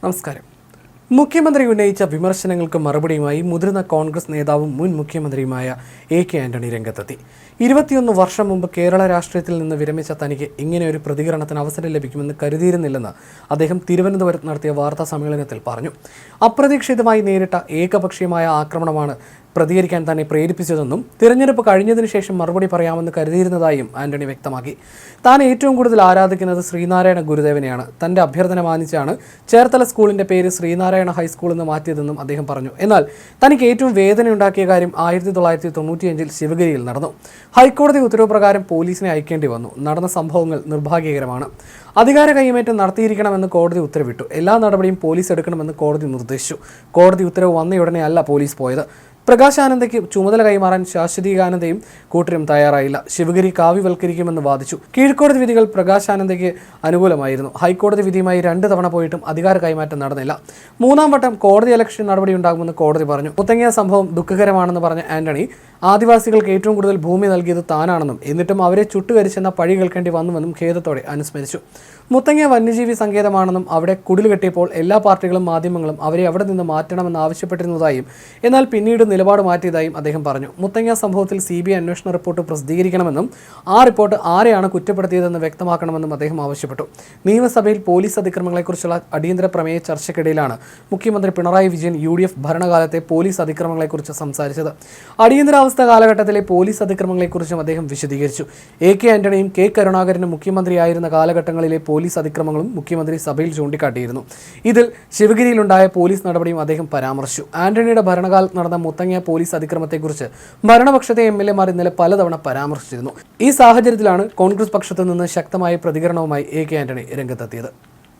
നമസ്കാരം. മുഖ്യമന്ത്രി ഉന്നയിച്ച വിമർശനങ്ങൾക്ക് മറുപടിയുമായി മുതിർന്ന കോൺഗ്രസ് നേതാവും മുൻ മുഖ്യമന്ത്രിയുമായ എ.കെ. ആന്റണി രംഗത്തെത്തി. 21 വർഷം മുമ്പ് കേരള രാഷ്ട്രീയത്തിൽ നിന്ന് വിരമിച്ച തനിക്ക് ഇങ്ങനെയൊരു പ്രതികരണത്തിന് അവസരം ലഭിക്കുമെന്ന് കരുതിയിരുന്നില്ലെന്ന് അദ്ദേഹം തിരുവനന്തപുരത്ത് നടത്തിയ വാർത്താ സമ്മേളനത്തിൽ പറഞ്ഞു. അപ്രതീക്ഷിതമായി നേരിട്ട ഏകപക്ഷീയമായ ആക്രമണമാണ് പ്രതികരിക്കാൻ തന്നെ പ്രേരിപ്പിച്ചതെന്നും തിരഞ്ഞെടുപ്പ് കഴിഞ്ഞതിനു ശേഷം മറുപടി പറയാമെന്ന് കരുതിയിരുന്നതായും ആന്റണി വ്യക്തമാക്കി. താൻ ഏറ്റവും കൂടുതൽ ആരാധിക്കുന്നത് ശ്രീനാരായണ ഗുരുദേവനെയാണ്. തന്റെ അഭ്യർത്ഥന മാനിച്ചാണ് ചേർത്തല സ്കൂളിന്റെ പേര് ശ്രീനാരായണ ഹൈസ്കൂൾ എന്ന് മാറ്റിയതെന്നും അദ്ദേഹം പറഞ്ഞു. എന്നാൽ തനിക്ക് ഏറ്റവും വേദനയുണ്ടാക്കിയ കാര്യം 1995 ശിവഗിരിയിൽ നടന്നു. ഹൈക്കോടതി ഉത്തരവ് പ്രകാരം പോലീസിനെ അയക്കേണ്ടി വന്നു. നടന്ന സംഭവങ്ങൾ നിർഭാഗ്യകരമാണ്. അധികാര കൈമാറ്റം നടത്തിയിരിക്കണമെന്ന് കോടതി ഉത്തരവിട്ടു. എല്ലാ നടപടിയും പോലീസ് എടുക്കണമെന്ന് കോടതി നിർദ്ദേശിച്ചു. കോടതി ഉത്തരവ് വന്നയുടനെ അല്ല പോലീസ് പോയത്. പ്രകാശ് ആനന്ദയ്ക്ക് ചുമതല കൈമാറാൻ ശാശ്വതീകാനന്ദയും കൂട്ടരും തയ്യാറായില്ല. ശിവഗിരി കാവ്യവൽക്കരിക്കുമെന്ന് വാദിച്ചു. കീഴ്ക്കോടതി വിധികൾ പ്രകാശ് ആനന്ദയ്ക്ക് അനുകൂലമായിരുന്നു. ഹൈക്കോടതി വിധിയുമായി 2 തവണ പോയിട്ടും അധികാര കൈമാറ്റം നടന്നില്ല. 3-ാം വട്ടം കോടതി അലക്ഷ്യ നടപടിയുണ്ടാകുമെന്ന് കോടതി പറഞ്ഞു. മുത്തങ്ങ സംഭവം ദുഃഖകരമാണെന്ന് പറഞ്ഞ ആന്റണി ആദിവാസികൾക്ക് ഏറ്റവും കൂടുതൽ ഭൂമി നൽകിയത് താനാണെന്നും എന്നിട്ടും അവരെ ചുട്ടുകരിച്ചെന്ന പഴി കേൾക്കേണ്ടി വന്നുവെന്നും ഖേദത്തോടെ അനുസ്മരിച്ചു. മുത്തങ്ങ വന്യജീവി സങ്കേതമാണെന്നും അവിടെ കുടിൽ കെട്ടിയപ്പോൾ എല്ലാ പാർട്ടികളും മാധ്യമങ്ങളും അവരെ അവിടെ നിന്ന് മാറ്റണമെന്ന് ആവശ്യപ്പെട്ടിരുന്നതായും എന്നാൽ പിന്നീട് നിലപാട് മാറ്റിയതായും അദ്ദേഹം പറഞ്ഞു. മുത്തങ്ങ സംഭവത്തിൽ CBI അന്വേഷണ റിപ്പോർട്ട് പ്രസിദ്ധീകരിക്കണമെന്നും ആ റിപ്പോർട്ട് ആരെയാണ് കുറ്റപ്പെടുത്തിയതെന്ന് വ്യക്തമാക്കണമെന്നും അദ്ദേഹം ആവശ്യപ്പെട്ടു. നിയമസഭയിൽ പോലീസ് അതിക്രമങ്ങളെക്കുറിച്ചുള്ള അടിയന്തര പ്രമേയ ചർച്ചയ്ക്കിടയിലാണ് മുഖ്യമന്ത്രി പിണറായി വിജയൻ UDF ഭരണകാലത്തെ പോലീസ് അതിക്രമങ്ങളെക്കുറിച്ച് സംസാരിച്ചത്. അടിയന്തരാവസ്ഥ കാലഘട്ടത്തിലെ പോലീസ് അതിക്രമങ്ങളെക്കുറിച്ചും അദ്ദേഹം വിശദീകരിച്ചു. എ.കെ. ആന്റണിയും K. കരുണാകരനും മുഖ്യമന്ത്രിയായിരുന്ന കാലഘട്ടങ്ങളിലെ പോലീസ് അതിക്രമങ്ങളും മുഖ്യമന്ത്രി സഭയിൽ ചൂണ്ടിക്കാട്ടിയിരുന്നു. ഇതിൽ ശിവഗിരിയിലുണ്ടായ പോലീസ് നടപടിയും അദ്ദേഹം പരാമർശിച്ചു. ആന്റണിയുടെ ഭരണകാലത്ത് നടന്ന മുത്തങ്ങ പോലീസ് അതിക്രമത്തെക്കുറിച്ച് ഭരണപക്ഷത്തെ MLA-മാർ ഇന്നലെ പലതവണ പരാമർശിച്ചിരുന്നു. ഈ സാഹചര്യത്തിലാണ് കോൺഗ്രസ് പക്ഷത്തു നിന്ന് ശക്തമായ പ്രതികരണവുമായി എ.കെ. ആന്റണി രംഗത്തെത്തിയത്.